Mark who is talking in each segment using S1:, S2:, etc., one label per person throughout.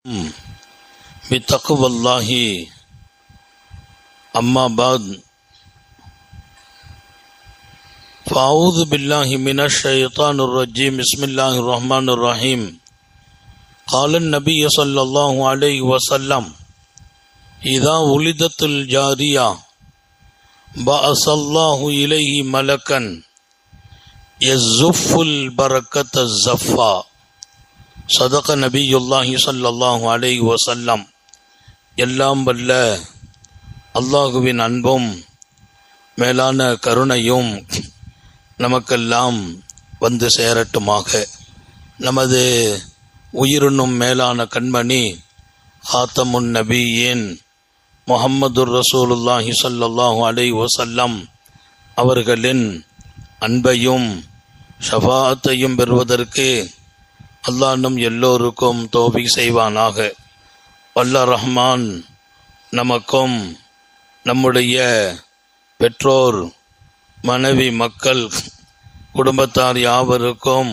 S1: بتقوى الله أما بعد فأعوذ بالله من الشيطان الرجيم بسم الله الرحمن الرحيم قال النبي صلى الله عليه وسلم إذا ولدت الجارية بعث الله إليه ملكا يزف البركة الزفا صدق நபியுல்லாஹி ஸல்லல்லாஹு அலைஹி வஸல்லம். எல்லாம் வல்ல அல்லாஹுவின் அன்பும் மேலான கருணையும் நமக்கெல்லாம் வந்து சேரட்டுமாக. நமது உயிரினும் மேலான கண்மணி ஹாத்தமுன் நபியின் முஹம்மதுர் ரசூலுல்லாஹி ஸல்லல்லாஹு அலைஹி வஸல்லம் அவர்களின் அன்பையும் ஷஃபாஅத்தையும் பெறுவதற்கு அல்லாஹ் நம் எல்லோருக்கும் தௌஃபீக் செய்வானாக. வல்ல ரஹ்மான் நமக்கும் நம்முடைய பெற்றோர், மனைவி, மக்கள், குடும்பத்தார் யாவருக்கும்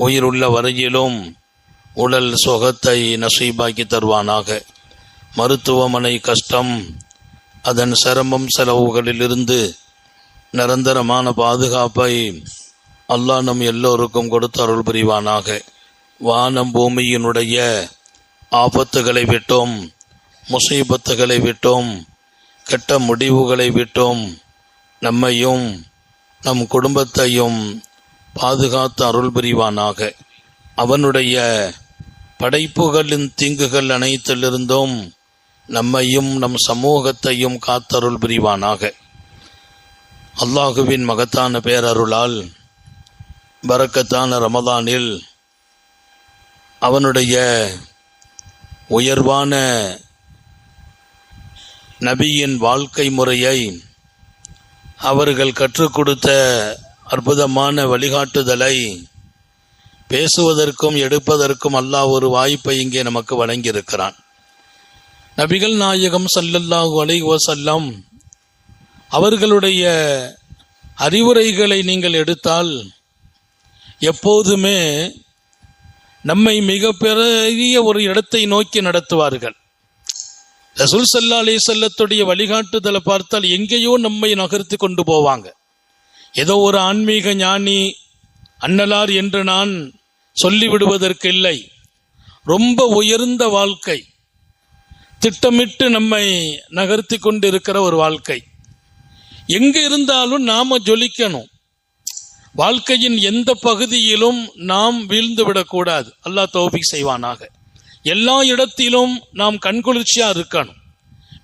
S1: உயிருள்ள வரையிலும் உடல் சுகத்தை நசீபாக்கி தருவானாக. மருத்துவமனை கஷ்டம், அதன் சிரமம் செலவுகளிலிருந்து நிரந்தரமான பாதுகாப்பை அல்லாஹ் நம் எல்லோருக்கும் கொடுத்து அருள் புரிவானாக. வானம் பூமியினுடைய ஆபத்துகளை விட்டும், முசீபத்துகளை விட்டும், கெட்ட முடிவுகளை விட்டும் நம்மையும் நம் குடும்பத்தையும் பாதுகாத்து அருள் புரிவானாக. அவனுடைய படைப்புகளின் தீங்குகள் அனைத்திலிருந்தும் நம்மையும் நம் சமூகத்தையும் காத்தருள் புரிவானாக. அல்லாஹுவின் மகத்தான பேரருளால் பரக்கத்தான ரமதானில் அவனுடைய உயர்வான நபியின் வாழ்க்கை முறையை, அவர்கள் கற்றுக் கொடுத்த அற்புதமான வழிகாட்டுதலை பேசுவதற்கும் எடுப்பதற்கும் அல்லாஹ் ஒரு வாய்ப்பை இங்கே நமக்கு வழங்கியிருக்கிறான். நபிகள் நாயகம் ஸல்லல்லாஹு அலைஹி வஸல்லம் அவர்களுடைய அறிவுரைகளை நீங்கள் எடுத்தால் எப்போதுமே நம்மை மிக பெரிய ஒரு இடத்தை நோக்கி நடத்துவார்கள். ரசூல் ஸல்லல்லாஹு அலைஹி வஸல்லத்துடைய வழிகாட்டுதலை பார்த்தால் எங்கேயோ நம்மை நகர்த்தி கொண்டு போவாங்க. ஏதோ ஒரு ஆன்மீக ஞானி அன்னலார் என்று நான் சொல்லிவிடுவதற்கு இல்லை. ரொம்ப உயர்ந்த வாழ்க்கை, திட்டமிட்டு நம்மை நகர்த்தி கொண்டு இருக்கிற ஒரு வாழ்க்கை. எங்க இருந்தாலும் நாம ஜொலிக்கணும். வாழ்க்கையின் எந்த பகுதியிலும் நாம் வீழ்ந்து விடக்கூடாது. அல்லாஹ் தௌஃபீக் செய்வானாக. எல்லா இடத்திலும் நாம் கண்குளிர்ச்சியா இருக்கணும்.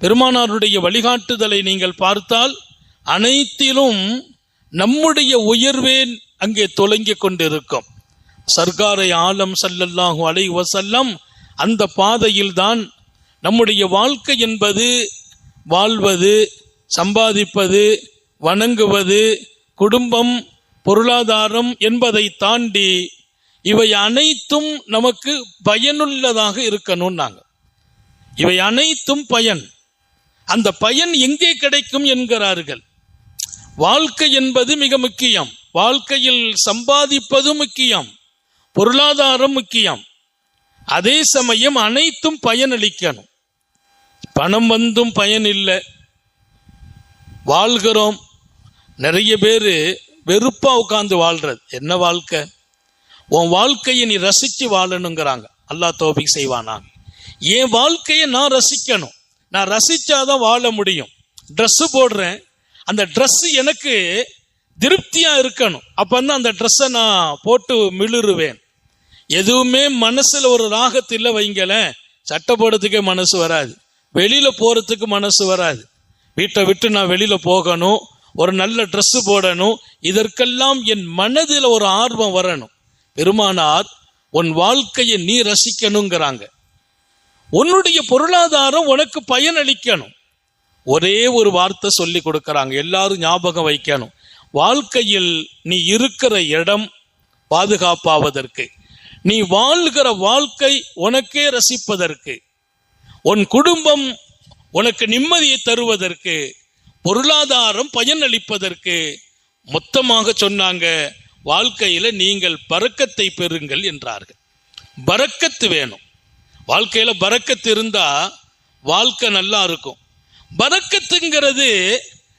S1: பெருமானாருடைய வழிகாட்டுதலை நீங்கள் பார்த்தால் அனைத்திலும் நம்முடைய உயர்வே அங்கே தொலங்கிக் கொண்டிருக்கும். சர்காரை ஆலம் ஸல்லல்லாஹு அலைஹி வஸல்லம் அந்த பாதையில் தான் நம்முடைய வாழ்க்கை என்பது வாழ்வது, சம்பாதிப்பது, வணங்குவது, குடும்பம், பொருளாதாரம் என்பதை தாண்டி இவை அனைத்தும் நமக்கு பயனுள்ளதாக இருக்கணும். இவை அனைத்தும் பயன். அந்த பயன் எங்கே கிடைக்கும் என்கிறார்கள். வாழ்க்கை என்பது மிக முக்கியம். வாழ்க்கையில் சம்பாதிப்பது முக்கியம், பொருளாதாரம் முக்கியம். அதே சமயம் அனைத்தும் பயனளிக்கணும். பணம் வந்தும் பயன் இல்லை, வாழ்கிறோம். நிறைய பேரு வெறுப்பா உட்கார்ந்து வாழ்றது. என்ன வாழ்க்கை? உன் வாழ்க்கையை நீ ரசிச்சு வாழணுங்கிறாங்க. அல்லாஹ் தௌஃபீக் செய்வானாங்க. என் வாழ்க்கையை நான் ரசிக்கணும். நான் ரசிச்சாதான் வாழ முடியும். ட்ரெஸ் போடுறேன், அந்த ட்ரெஸ் எனக்கு திருப்தியா இருக்கணும். அப்பதான் அந்த ட்ரெஸ்ஸை நான் போட்டு மிளிருவேன். எதுவுமே மனசுல ஒரு ராகத்தில் வைங்கல, சட்டை போடுறதுக்கே மனசு வராது, வெளியில போறதுக்கு மனசு வராது. வீட்டை விட்டு நான் வெளியில போகணும், ஒரு நல்ல ட்ரெஸ் போடணும், இதற்கெல்லாம் என் மனதில் ஒரு ஆர்வம் வரணும். பெருமானார் உன் வாழ்க்கையை நீ ரசிக்கணுங்கிறாங்க. உன்னுடைய பொருளாதாரம் உனக்கு பயனளிக்கணும். ஒரே ஒரு வார்த்தை சொல்லி கொடுக்கறாங்க, எல்லாரும் ஞாபகம் வைக்கணும். வாழ்க்கையில் நீ இருக்கிற இடம் பாதுகாப்பாவதற்கு, நீ வாழ்கிற வாழ்க்கை உனக்கே ரசிப்பதற்கு, உன் குடும்பம் உனக்கு நிம்மதியை தருவதற்கு, பொருளாதாரம் பயனளிப்பதற்கு, மொத்தமாக சொன்னாங்க வாழ்க்கையில நீங்கள் பரக்கத்தை பெறுங்கள் என்றார்கள். பரக்கத்து வேணும். வாழ்க்கையில பரக்கத்து இருந்தா வாழ்க்கை நல்லா இருக்கும். பரக்கத்துங்கிறது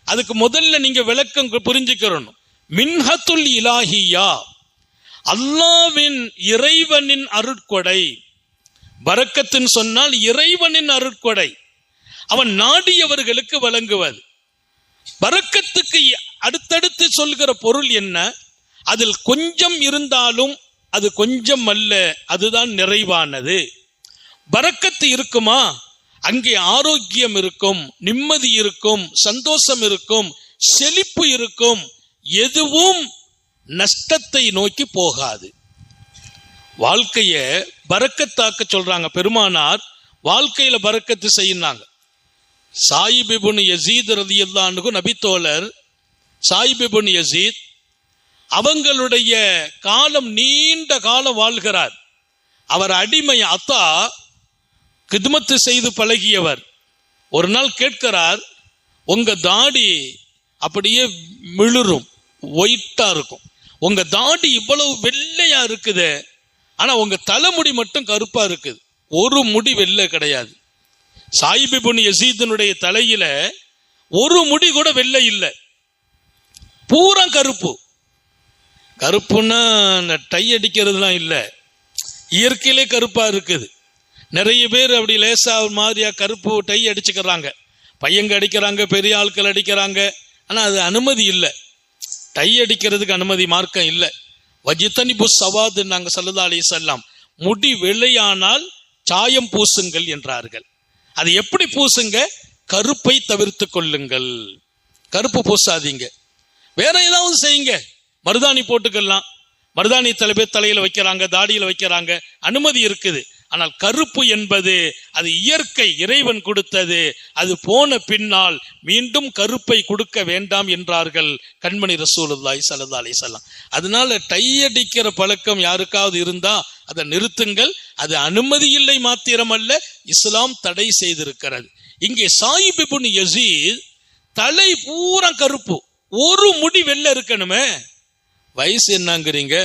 S1: அதுக்கு முதல்ல நீங்க விளக்கம் புரிஞ்சுக்கிறணும். மின்ஹத்துல் இலாஹியா, அல்லாஹ்வின் இறைவனின் அருட்கொடை. பரக்கத்துன்னு சொன்னால் இறைவனின் அருட்கொடை, அவன் நாடியவர்களுக்கு வழங்குவது. பரக்கத்துக்கு அடுத்தடுத்து சொல்கிற பொருள் என்ன? அதில் கொஞ்சம் இருந்தாலும் அது கொஞ்சம் அல்ல, அதுதான் நிறைவானது. பரக்கத்து இருக்குமா, அங்கே ஆரோக்கியம் இருக்கும், நிம்மதி இருக்கும், சந்தோஷம் இருக்கும், செழிப்பு இருக்கும். எதுவும் நஷ்டத்தை நோக்கி போகாது. வாழ்க்கைய பரக்கத்தாக்க சொல்றாங்க பெருமானார். வாழ்க்கையில பரக்கத்து செய்யினாங்க. சாயிப் இப்னு யஸீத் ரலியல்லாஹு அன்ஹு நபித்தோழர் சாயிப் இப்னு யஸீத் அவங்களுடைய காலம் நீண்ட காலம் வாழ்கிறார். அவர் அடிமை அத்தா கிதுமத்து செய்து பழகியவர். ஒரு நாள் கேட்கிறார், உங்க தாடி அப்படியே மிளிரும், ஒயிட்டா இருக்கும், உங்க தாடி இவ்வளவு வெள்ளையா இருக்குது, ஆனா உங்க தலைமுடி மட்டும் கருப்பா இருக்குது, ஒரு முடி வெள்ளை கிடையாது. சாயிப் இப்னு யஸீதினுடைய தலையில ஒரு முடி கூட வெள்ளை இல்லை, பூரா கருப்பு. கருப்புன்னா டை அடிக்கிறதுலாம் இல்லை, இயற்கையிலே கருப்பா இருக்குது. நிறைய பேர் அப்படி லேசா மாதிரியா கருப்பு டை அடிச்சுக்கிறாங்க, பையங்க அடிக்கிறாங்க, பெரிய ஆட்கள் அடிக்கிறாங்க. ஆனா அது அனுமதி இல்லை, டை அடிக்கிறதுக்கு அனுமதி மார்க்கம் இல்லை. வஜித்தனிபு சவாது நாங்க ஸல்லல்லாஹு அலைஹி வஸல்லம், முடி வெள்ளையானால் சாயம் பூசுங்கள் என்றார்கள். அது எப்படி பூசுங்க? கருப்பை தவிர்த்து கொள்ளுங்கள், கருப்பு பூசாதீங்க. வேற ஏதாவது செய்யுங்க, மருதாணி போட்டுக்கலாம், மருதாணி தலையில வைக்கிறாங்க, தாடியில வைக்கிறாங்க, அனுமதி இருக்குது. ஆனால் கருப்பு என்பது அது இயற்கை, இறைவன் கொடுத்தது. அது போன பின்னால் மீண்டும் கருப்பை கொடுக்க வேண்டாம் என்றார்கள் கண்மணி ரசூலுல்லாஹி ஸல்லல்லாஹு அலைஹி வஸல்லம். அதனால டை அடிக்கிற பழக்கம் யாருக்காவது இருந்தா அதை நிறுத்துங்கள். அது அனுமதி இல்லை மாத்திரமல்ல, இஸ்லாம் தடை செய்திருக்கிறது. இங்கே சாயிப் இப்னு யஸீத் தலை பூரா கருப்பு, ஒரு முடி வெள்ளை இருக்கணுமே. வயசு என்னங்கிறீங்க?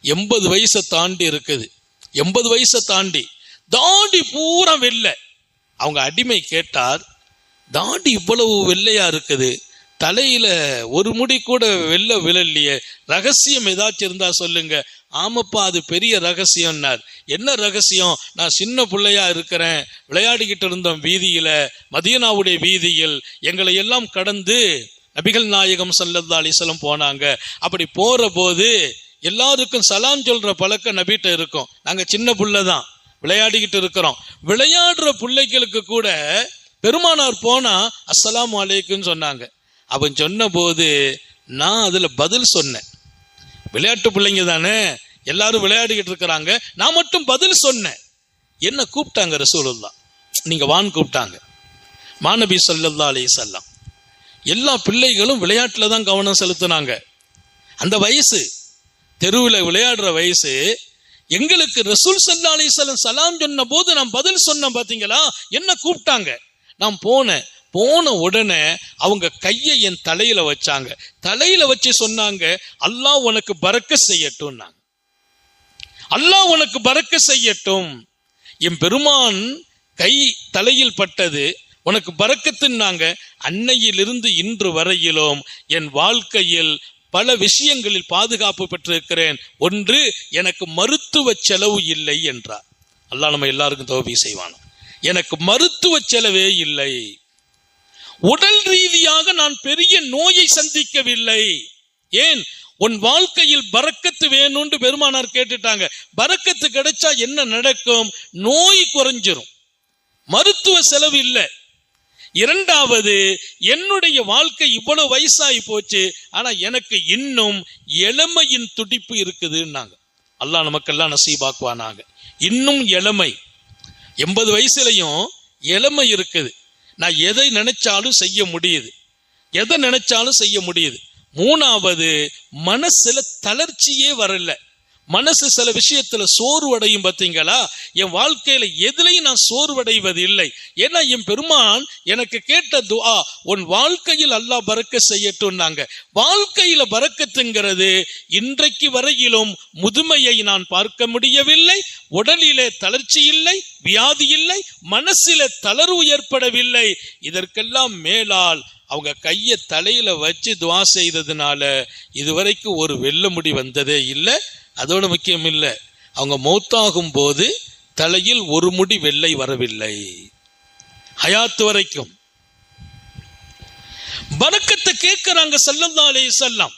S1: 80 வயசை தாண்டி இருக்குது. 80 வயசை தாண்டி தாடி பூரா வெள்ளை. அவங்க அடிமை கேட்டார், தாடி இவ்வளவு வெள்ளையா இருக்குது, தலையில ஒரு முடி கூட வெள்ளை விழலையே, ரகசியம் ஏதாச்சும் இருந்தா சொல்லுங்க. ஆமாப்பா, அது பெரிய ரகசியம்னார். என்ன ரகசியம்? நான் சின்ன பிள்ளையா இருக்கிறேன், விளையாடிக்கிட்டு இருந்தோம் வீதியில, மதீனாவுடைய வீதியில். எங்களை எல்லாம் கடந்து நபிகள் நாயகம் ஸல்லல்லாஹு அலைஹி வஸல்லம் போனாங்க. அப்படி போற போது எல்லாருக்கும் சலாம் சொல்ற பழக்கம் நபிட்ட இருக்கும். நாங்க சின்ன புள்ளதான், விளையாடிக்கிட்டு இருக்கிறோம். விளையாடுற பிள்ளைகளுக்கு கூட பெருமானார் போனா அஸ்ஸலாமு அலைக்கும் சொன்னாங்க. அவன் சொன்ன போது நான் அதுல பதில் சொன்னேன். விளையாட்டு பிள்ளைங்க தானே, எல்லாரும் விளையாடிக்கிட்டு இருக்கிறாங்க, நான் மட்டும் பதில் சொன்னேன். என்ன கூப்பிட்டாங்க ரசூலுல்லாஹ், நீங்க வான்னு கூப்பிட்டாங்க. மாநபி ஸல்லல்லாஹு அலைஹி வஸல்லம் எல்லா பிள்ளைகளும் விளையாட்டுல தான் கவனம் செலுத்தினாங்க. அந்த வயசு, தெருவில் விளையாடுற வயசு. எங்களுக்கு ரசூல் ஸல்லல்லாஹு அலைஹி வஸல்லம் சலாம் சொன்ன போது நான் பதில் சொன்னேன். பாத்தீங்களா, என்ன கூப்பிட்டாங்க. நான் போன உடனே அவங்க கையை என் தலையில வச்சாங்க. தலையில வச்சு சொன்னாங்க, அல்லாஹ் உனக்கு பரக்கத் செய்யட்டும், அல்லாஹ் உனக்கு பரக்கத் செய்யட்டும். என் பெருமான் கை தலையில் பட்டது, உனக்கு பரக்கத்துன்னாங்க. அன்னையிலிருந்து இன்று வரையிலும் என் வாழ்க்கையில் பல விஷயங்களில் பாதுகாப்பு பெற்றிருக்கிறேன். ஒன்று, எனக்கு மருத்துவ செலவு இல்லை என்றார். அல்லாஹ் நம்ம எல்லாருக்கும் தௌஃபீக் செய்வான். எனக்கு மருத்துவ செலவே இல்லை, உடல் ரீதியாக நான் பெரிய நோயை சந்திக்கவில்லை. ஏன்? உன் வாழ்க்கையில் பரக்கத்து வேணும்னு பெருமானார் கேட்டுட்டாங்க. பரக்கத்து கிடைச்சா என்ன நடக்கும்? நோய் குறைஞ்சிரும், மருத்துவ செலவு இல்லை. இரண்டாவது, என்னுடைய வாழ்க்கை இவ்வளவு வயசாகி போச்சு, ஆனா எனக்கு இன்னும் இளமையின் துடிப்பு இருக்குதுன்னாங்க. அல்லாஹ் நமக்கெல்லாம் நசீபாக்குவானாங்க. இன்னும் இளமை, 80 வயசுலயும் இளமை இருக்குது. நான் எதை நினைச்சாலும் செய்ய முடியுது, எதை நினைச்சாலும் செய்ய முடியுது. மூணாவது, மனசுல தளர்ச்சியே வரல. மனசு சில விஷயத்துல சோர்வடையும். பார்த்தீங்களா, என் வாழ்க்கையில எதுலையும் நான் சோர்வடைவது இல்லை. ஏன்னா என் பெருமான் எனக்கு கேட்ட துஆ, உன் வாழ்க்கையில் அல்லாஹ் பரக்கத் செய்யட்டும்னாங்க. வாழ்க்கையில பரக்கத்துங்கிறது இன்றைக்கு வரையிலும் முதுமையை நான் பார்க்க முடியவில்லை. உடலிலே தளர்ச்சி இல்லை, வியாதி இல்லை, மனசில தளர்வு ஏற்படவில்லை. இதற்கெல்லாம் மேலால் அவங்க கைய தலையில வச்சு துஆ செய்ததுனால இதுவரைக்கும் ஒரு வெள்ள முடி வந்ததே இல்லை. அதோட முக்கியம் இல்லை, அவங்க மௌத்தாகும் போது தலையில் ஒரு முடி வெள்ளை வரவில்லை. ஹயாத் வரைக்கும் பரக்கத்தை கேட்கிறாங்க ஸல்லல்லாஹு அலைஹி வஸல்லம்.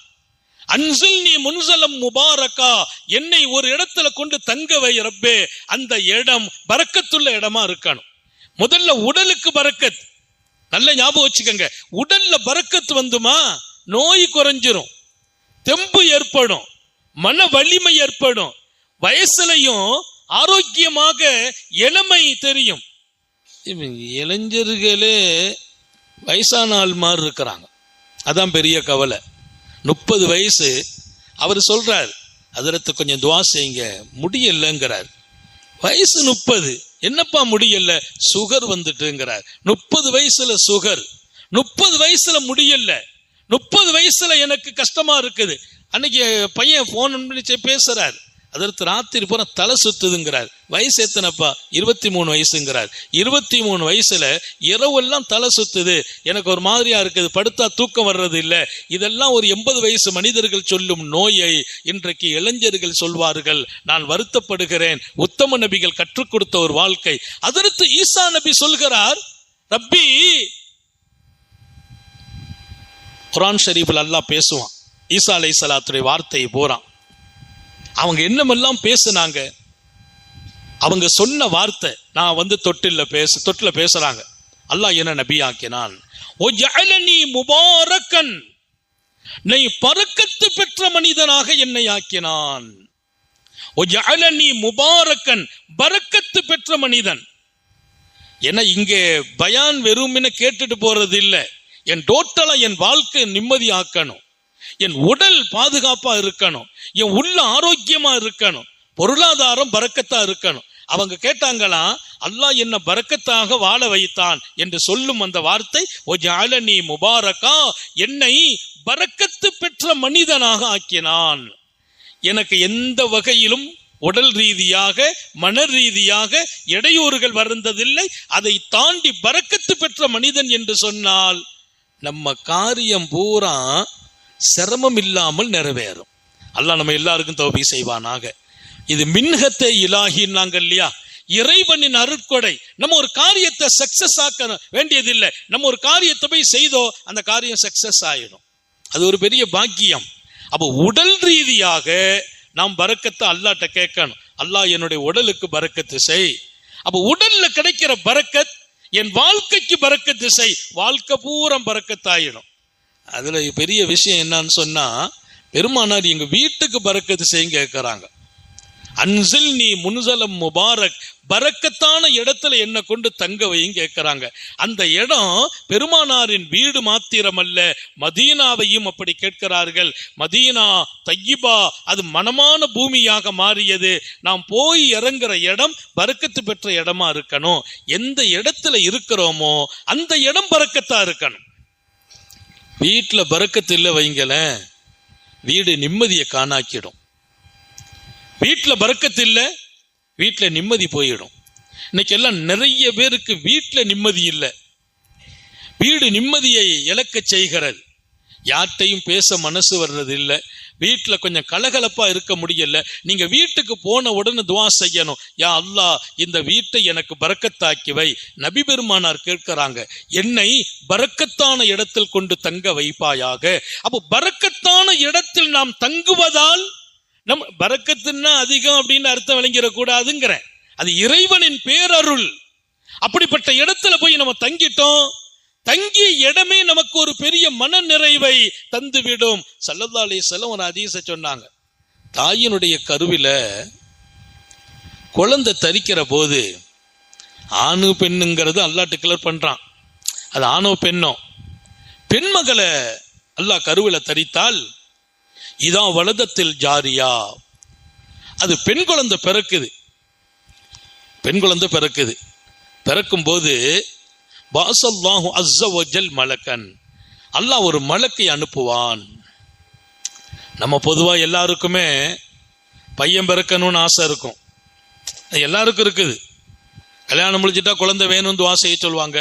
S1: அன்சில்னி முன்சலம் முபாரக்கா, என்னை ஒரு இடத்துல கொண்டு தங்க வை ரப்பே, அந்த இடம் பரக்கத்துள்ள இடமா இருக்கணும். முதல்ல உடலுக்கு பரக்கத், நல்ல ஞாபகம் வச்சுக்கோங்க. உடல்ல பரக்கத்து வந்துமா நோய் குறைஞ்சிரும், தெம்பு ஏற்படும், மன வலிமை ஏற்படும், வயசுலையும் ஆரோக்கியமாக இளமை தெரியும். இளைஞர்களே வயசான ஆள் மாதிரி இருக்கிறாங்க, அதான் பெரிய கவலை. 30 வயசு அவர் சொல்றார், அதற்கு கொஞ்சம் துஆ செய்யுங்க, முடியலங்கிறார். வயசு 30, என்னப்பா முடியல? சுகர் வந்துட்டுங்கிறார். 30 வயசுல சுகர், 30 வயசுல முடியல, 30 வயசுல எனக்கு கஷ்டமா இருக்குது. அன்னைக்கு பையன் போன் பண்ணி பேசுறார், அதற்கு ராத்திரி பூரா தலை சுத்துதுங்கிறார். வயசு எத்தனைப்பா? 23 வயசுங்கிறார். 23 வயசுல இரவெல்லாம் தலை சுத்துது, எனக்கு ஒரு மாதிரியா இருக்குது, படுத்தா தூக்கம் வர்றது இல்லை. இதெல்லாம் ஒரு 80 வயசு மனிதர்கள் சொல்லும் நோயை இன்றைக்கு இளைஞர்கள் சொல்வார்கள். நான் வருத்தப்படுகிறேன். உத்தம நபிகள் கற்றுக் கொடுத்த ஒரு வாழ்க்கை. அதற்கு ஈசா நபி சொல்கிறார், ரப்பி, குர்ஆன் ஷரீஃபில் அல்லாஹ் பேசுவான், ஈசா அலைஹிஸ்ஸலாத்துடைய வார்த்தையை போறான். அவங்க என்னமெல்லாம் பேசுனாங்க, அவங்க சொன்ன வார்த்தை. நான் தொட்டில பேசுறாங்க, அல்லாஹ் என்ன நபி ஆக்கினான், ஓ ஜஅலனி முபாரக்கன், நீ பரக்கத்து பெற்ற மனிதனாக என்னை ஆக்கினான். ஓ ஜஅலனி முபாரக்கன், பரக்கத்து பெற்ற மனிதன். ஏன்னா இங்கே பயான் வெறும்னு கேட்டுட்டு போறது இல்லை, என் டோட்டலா என் வாழ்க்கை நிம்மதியாக்கணும், என் உடல் பாதுகாப்பா இருக்கணும், என் உள்ள ஆரோக்கியமா இருக்கணும், பொருளாதாரம் பரக்கத்தா இருக்கணும். அவங்க கேட்டாங்களா, அல்லாஹ் என்ன பரக்கத்தாக வாழ வைத்தான் என்று சொல்லும் அந்த வார்த்தை, ஓ ஜஅலனி முபாரக்கா, என்னை பரக்கத்து பெற்ற மனிதனாக ஆக்கினான். எனக்கு எந்த வகையிலும் உடல் ரீதியாக மன ரீதியாக இடையூறுகள் வருந்ததில்லை. அதை தாண்டி பரக்கத்து பெற்ற மனிதன் என்று சொன்னால் நம்ம காரியம் பூரா சிரமம் இல்லாமல் நிறைவேறும். அல்லாஹ் நம்ம எல்லாருக்கும் தௌபீக் செய்வானாக. இது மின்ஹத்தே இலாஹின்னாங்க இல்லையா, இறைவனின் அருட்கொடை. நம்ம ஒரு காரியத்தை சக்சஸ் ஆக்க வேண்டியதில்லை, நம்ம ஒரு காரியத்தை போய் செய்தோ அந்த காரியம் சக்சஸ் ஆயிடும். அது ஒரு பெரிய பாக்கியம். அப்போ உடல் ரீதியாக நாம் பரக்கத்தை அல்லாஹ்ட்ட கேட்கணும், அல்லாஹ் என்னுடைய உடலுக்கு பரக்கத்து செய். அப்போ உடல்ல கிடைக்கிற பரக்கத் என் வாழ்க்கைக்கு பரக்கத்து செய், வாழ்க்கை பூரா பரக்கத்தாயிடும். அதுல பெரிய விஷயம் என்னன்னு சொன்னா, பெருமானார் எங்க வீட்டுக்கு பரக்கத்து செய்யும் கேட்கிறாங்க. அன்சில் நீ முன்சலம் முபாரக், பரக்கத்தான இடத்துல என்ன கொண்டு தங்க வையும் கேட்கிறாங்க. அந்த இடம் பெருமானாரின் வீடு மாத்திரமல்ல, மதீனாவையும் அப்படி கேட்கிறார்கள். மதீனா தையிபா, அது மனமான பூமியாக மாறியது. நாம் போய் இறங்குற இடம் பரக்கத்து பெற்ற இடமா இருக்கணும். எந்த இடத்துல இருக்கிறோமோ அந்த இடம் பரக்கத்தா இருக்கணும். வீட்டுல பரக்கத்து இல்லை வைங்களேன், வீடு நிம்மதியை காணாக்கிடும். வீட்டுல பரக்கத்து இல்லை, வீட்டுல நிம்மதி போயிடும். இன்னைக்கு எல்லாம் நிறைய பேருக்கு வீட்டுல நிம்மதி இல்லை, வீடு நிம்மதியை இழக்க செய்கிறது. யார்கிட்டையும் பேச மனசு வர்றது இல்லை, வீட்டுல கொஞ்சம் கலகலப்பா இருக்க முடியல. நீங்க வீட்டுக்கு போன உடனே துஆ செய்யணும், யா அல்லாஹ் இந்த வீட்டை எனக்கு பரக்கத்தாக்கி வை. நபி பெருமானார் கேட்கிறாங்க, என்னை பரக்கத்தான இடத்தில் கொண்டு தங்க வைப்பாயாக. அப்போ பரக்கத்தான இடத்தில் நாம் தங்குவதால் நம் பரக்கத்துன்னா அதிகம் அப்படின்னு அர்த்தம் விளங்கிடக்கூடாதுங்கிற, அது இறைவனின் பேரருள். அப்படிப்பட்ட இடத்துல போய் நம்ம தங்கிட்டோம், தங்கிய இடமே நமக்கு ஒரு பெரிய மன நிறைவை தந்துவிடும். ஸல்லல்லாஹு அலைஹி வஸல்லம் ஒரு ஹதீஸை சொன்னாங்க, தாயினுடைய கருவில குழந்தை தரிக்கிற போது ஆணு பெண்ணுங்கிறது அல்லாஹ் டிக்ளேர் பண்றான், அது ஆணோ பெண்ணோ, பெண்மகளை அல்லாஹ் கருவில தரித்தால் இதா வலதத்தில் ஜாரியா, அது பெண் குழந்தை பிறக்குது. பிறக்கும் போது பாஸல்லாஹு அஸ்ஸ வஜல் மலக்கன், அல்லாஹ் ஒரு மலக்கை அனுப்புவான். நம்ம பொதுவா எல்லாருக்குமே பையன் பிறக்கணும்னு ஆசை இருக்கும், எல்லாருக்கும் இருக்குது. கல்யாணம் முடிச்சுட்டா குழந்தை வேணும்னு துவா செய்ய சொல்லுவாங்க.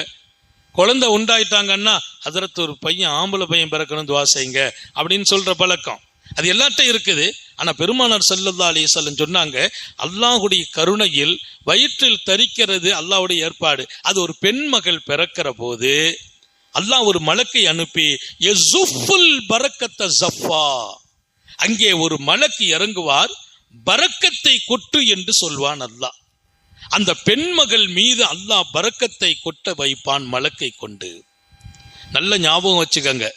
S1: குழந்தை உண்டாயிட்டாங்கன்னா ஹதரத் ஒரு பையன், ஆம்பளை பையன் பிறக்கணும் துவா செய்யுங்க அப்படின்னு சொல்ற பழக்கம் அது எல்லார்ட்டும் இருக்குது. ஆனா பெருமானார் ஸல்லல்லாஹு அலைஹி வஸல்லம் சொன்னாங்க, அல்லாஹ்வுடைய கருணையில் வயிற்றில் தரிக்கிறது அல்லாஹ்வுடைய ஏற்பாடு. அது ஒரு பெண் மகள் பிறக்கிற போது அல்லாஹ் ஒரு மலக்கை அனுப்பி யஸுஃபுல் பரக்கத்த ஸஃபா, அங்கே ஒரு மலக்கு இறங்குவார், பரக்கத்தை கொட்டு என்று சொல்வான் அல்லாஹ். அந்த பெண் மகள் மீது அல்லாஹ் பரக்கத்தை கொட்ட வைப்பான் மலக்கை கொண்டு. நல்ல ஞாபகம் வச்சுக்கங்க.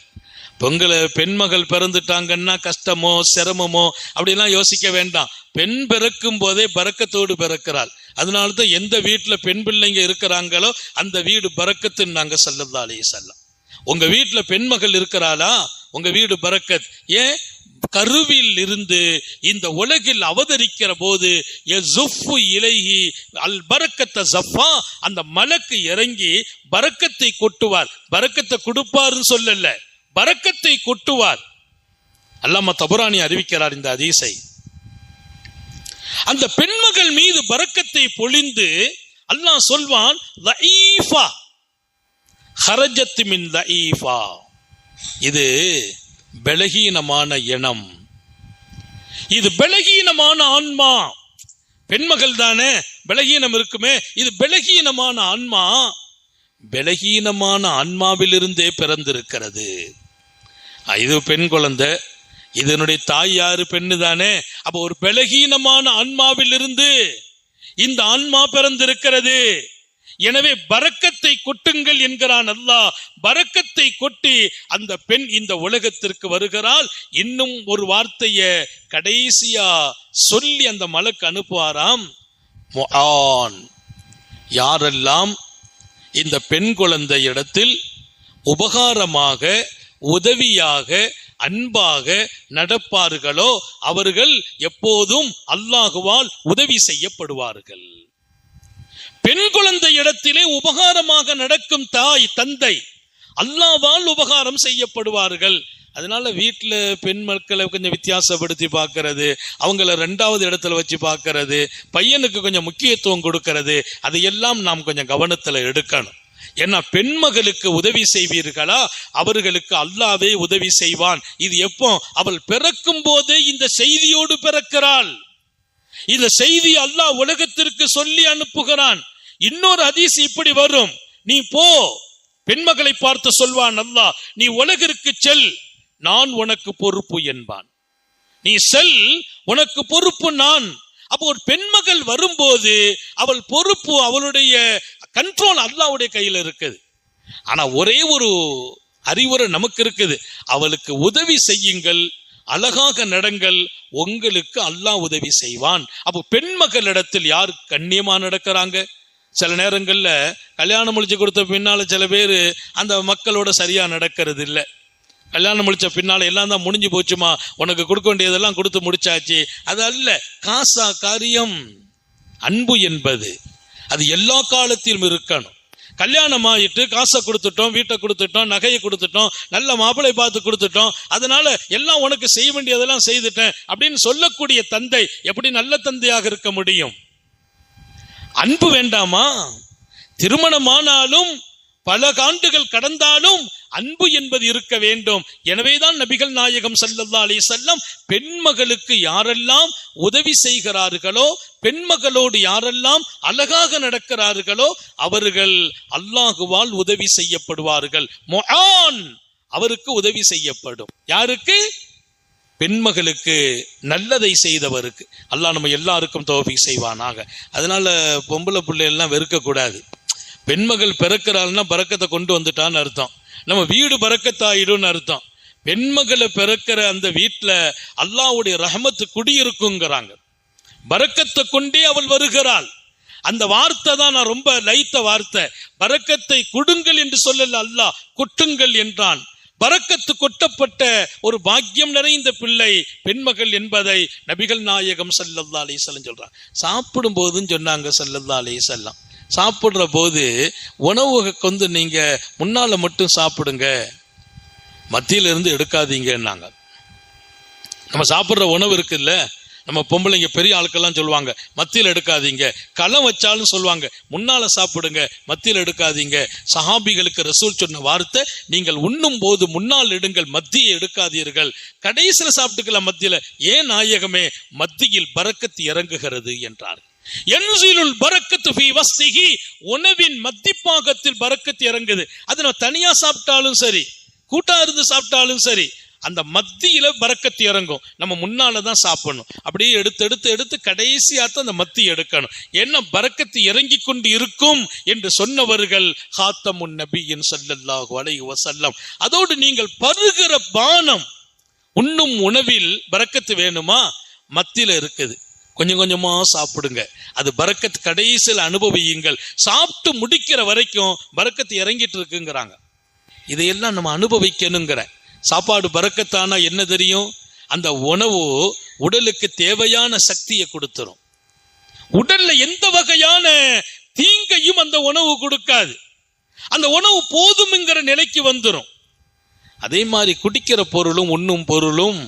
S1: பெண்மகள் பிறந்துட்டாங்கன்னா கஷ்டமோ சிரமமோ அப்படிலாம் யோசிக்க வேண்டாம். பெண் பிறக்கும் போதே பரக்கத்தோடு பிறக்கிறாள். அதனாலதான் எந்த வீட்டுல பெண் பிள்ளைங்க இருக்கிறாங்களோ அந்த வீடு பரக்கத்துன்னு நாங்க ஸல்லல்லாஹு அலைஹி வஸல்லம். உங்க வீட்டுல பெண்மகள் இருக்கிறாளா, உங்க வீடு பரக்கத். ஏன்? கருவில் இருந்து இந்த உலகில் அவதரிக்கிற போது யஸுஃபு இலைஹி அல் பரக்கத்த ஸஃபா, அந்த மலக்கு இறங்கி பரக்கத்தை கொட்டுவார். பரக்கத்தை கொடுப்பாருன்னு சொல்லல, பரக்கத்தை கொட்டுவார். அல்லாமா தபரானி அறிவிக்கிறார் இந்த ஹதீஸை. அந்த பெண்மகள் மீது பரக்கத்தை பொழிந்து அல்லாஹ் சொல்வான், லஈஃபா ஹரஜத் மின் லஈஃபா, இது பலகீனமான இனம், இது பலகீனமான ஆன்மா. பெண்மகள் தானே, பலகீனம் இருக்குமே, இது பலகீனமான ஆன்மா, பலகீனமான ஆன்மாவிலிருந்தே பிறந்திருக்கிறது. இது பெண் குழந்தை, இதனுடைய தாய் யாரு? பெண்ணு தானே. அப்ப ஒரு பலகீனமான ஆன்மாவில் இருந்து இந்த ஆன்மா பிறந்திருக்கிறது. எனவே பரக்கத்தை கொட்டுங்கள் என்கிறான் அல்லாஹ். பரக்கத்தை கொட்டி அந்த பெண் இந்த உலகத்திற்கு வருகிறாள். இன்னும் ஒரு வார்த்தைய கடைசியா சொல்லி அந்த மலக்கு அனுப்புவாராம், முஆன். யாரெல்லாம் இந்த பெண் குழந்தை இடத்தில் உபகாரமாக, உதவியாக, அன்பாக நடப்பார்களோ அவர்கள் எப்போதும் அல்லாஹுவால் உதவி செய்யப்படுவார்கள். பெண் குழந்தை இடத்திலே உபகாரமாக நடக்கும் தாய் தந்தை அல்லாஹ்வால் உபகாரம் செய்யப்படுவார்கள். அதனால வீட்டுல பெண் மக்களை கொஞ்சம் வித்தியாசப்படுத்தி பார்க்கறது, அவங்கள 2வது இடத்துல வச்சு பார்க்கறது, பையனுக்கு கொஞ்சம் முக்கியத்துவம் கொடுக்கிறது, அதையெல்லாம் நாம் கொஞ்சம் கவனத்துல எடுக்கணும். ஏன்னா பெண்மகளுக்கு உதவி செய்வீர்களா, அவர்களுக்கு அல்லாஹ்வே உதவி செய்வான். இது எப்போ? அவள் பிறக்கும் போதே இந்த செய்தியோடு பிறக்கிறாள். இந்த செய்தி அல்லாஹ் உலகத்திற்கு சொல்லி அனுப்புகிறான். இன்னொரு ஹதீஸ் இப்படி வரும், நீ போ, பெண்மகளை பார்த்து சொல்வான் அல்லாஹ், நீ உலகிற்கு செல், நான் உனக்கு பொறுப்பு என்பான். நீ செல், உனக்கு பொறுப்பு நான். அப்போ ஒரு பெண்மகள் வரும்போது அவள் பொறுப்பு, அவளுடைய கண்ட்ரோல் அல்லாஹ்வுடைய கையில இருக்குது. ஆனா ஒரே ஒரு அறிவுரை நமக்கு இருக்குது, அவளுக்கு உதவி செய்யுங்கள், அழகாக நடங்கள், உங்களுக்கு அல்லாஹ் உதவி செய்வான். அப்போ பெண்மகள் இடத்தில் யார் கண்ணியமா நடக்கிறாங்க? சில நேரங்கள்ல கல்யாணம் முடிச்சு கொடுத்த பின்னால சில பேர் அந்த மக்களோட சரியா நடக்கிறது இல்லை. கல்யாணம் முடிச்ச பின்னால எல்லாம் தான் முடிஞ்சு போச்சுமா, உனக்கு கொடுக்க வேண்டியதெல்லாம் கொடுத்து முடிச்சாச்சு. அது அல்ல காசா காரியம். அன்பு என்பது அது எல்லா காலத்திலும் இருக்கணும். கல்யாணம் ஆயிட்டு காசை கொடுத்துட்டோம், வீட்டை கொடுத்துட்டோம், நகையை கொடுத்துட்டோம், நல்ல மாப்பிளை பார்த்து கொடுத்துட்டோம், அதனால எல்லாம் உனக்கு செய்ய வேண்டியதெல்லாம் செய்துட்டேன் அப்படின்னு சொல்லக்கூடிய தந்தை எப்படி நல்ல தந்தையாக இருக்க முடியும்? அன்பு வேண்டாமா? திருமணமானாலும் பல ஆண்டுகள் கடந்தாலும் அன்பு என்பது இருக்க வேண்டும். எனவேதான் நபிகள் நாயகம் ஸல்லல்லாஹு அலைஹி வஸல்லம் பெண்மகளுக்கு யாரெல்லாம் உதவி செய்கிறார்களோ, பெண்மகளோடு யாரெல்லாம் அழகாக நடக்கிறார்களோ அவர்கள் அல்லாஹுவால் உதவி செய்யப்படுவார்கள். முஆன், அவருக்கு உதவி செய்யப்படும். யாருக்கு? பெண்மகளுக்கு, நல்லதை செய்தவருக்கு. அல்லாஹ் நம்ம எல்லாருக்கும் தௌஃபீக் செய்வானாக. அதனால பொம்பளை பிள்ளை எல்லாம் வெறுக்க கூடாது. பெண்மகள் பிறக்கிறாள்னா பரக்கத்தை கொண்டு வந்துட்டான்னு அர்த்தம். நம்ம வீடு பரக்கத்தாயிடும்னு அர்த்தம். பெண்மகளை பிறக்கிற அந்த வீட்டுல அல்லாஹ்வுடைய ரஹமத்து குடியிருக்குங்கிறாங்க. பரக்கத்தை கொண்டே அவள் வருகிறாள். அந்த வார்த்தை தான் நான் ரொம்ப லைத்த வார்த்தை. பரக்கத்தை கொடுங்கள் என்று சொல்லல அல்லாஹ், கொட்டுங்கள் என்றான். பரக்கத்து கொட்டப்பட்ட ஒரு பாக்கியம் நிறைந்த பிள்ளை பெண்மகள் என்பதை நபிகள் நாயகம் ஸல்லல்லாஹு அலைஹி வஸல்லம் சொல்றாங்க. சாப்பிடும் போதுன்னு சொன்னாங்க ஸல்லல்லாஹு அலைஹி வஸல்லம், சாப்பிடுற போது உணவு கொண்டு நீங்க முன்னால மட்டும் சாப்பிடுங்க, மத்தியில இருந்து எடுக்காதீங்கன்னாங்க. நம்ம சாப்பிடுற உணவு இருக்குல்ல, நம்ம பொம்பளைங்க பெரிய ஆட்கள்லாம் சொல்லுவாங்க மத்தியில் எடுக்காதீங்க, களம் வச்சாலும் சொல்லுவாங்க முன்னால சாப்பிடுங்க மத்தியில் எடுக்காதீங்க. சஹாபிகளுக்கு ரசூல் சொன்ன வார்த்தை, நீங்கள் உண்ணும் போது முன்னால் எடுங்கள், மத்தியை எடுக்காதீர்கள், கடைசியில் சாப்பிட்டுக்கலாம் மத்தியில. ஏன் நாயகமே? மத்தியில் பரக்கத்து இறங்குகிறது என்றார். யன்ஸிலுல் பரக்கத்து ஃபீ வஸ்ஸிஹி, உணவின் மத்திப்பாகத்தில் பரக்கத்து இறங்குது. அது நம்ம தனியா சாப்பிட்டாலும் சரி, கூட்டா இருந்து சாப்பிட்டாலும் சரி, அந்த மத்தியில பரக்கத்து இறங்கும். நம்ம முன்னாலதான் சாப்பிடணும். அப்படியே எடுத்து எடுத்து எடுத்து கடைசியாத்தான் அந்த மத்தி எடுக்கணும். என்ன பரக்கத்து இறங்கி கொண்டு இருக்கும் என்று சொன்னவர்கள் ஹாத்தமுன் நபியின் ஸல்லல்லாஹு அலைஹி வஸல்லம். அதோடு நீங்கள் பருகிற பானம், உண்ணும் உணவில் பரக்கத்து வேணுமா? மத்தியில இருக்குது, கொஞ்சம் கொஞ்சமா சாப்பிடுங்க, அது பரக்கத்து கடைசியில் அனுபவியுங்கள். சாப்பிட்டு முடிக்கிற வரைக்கும் பரக்கத்து இறங்கிட்டு இருக்குங்கிறாங்க. இதையெல்லாம் நம்ம அனுபவிக்கணுங்கிற. சாப்பாடு பரக்கத்தானா என்ன தெரியும்? அந்த உணவு உடலுக்கு தேவையான சக்தியை கொடுத்துரும். உடல்ல எந்த வகையான தீங்கையும் அந்த உணவு கொடுக்காது. அந்த உணவு போதும்ங்கிற நிலைக்கு வந்துடும். அதே மாதிரி குடிக்கிற பொருளும் உண்ணும் பொருளும்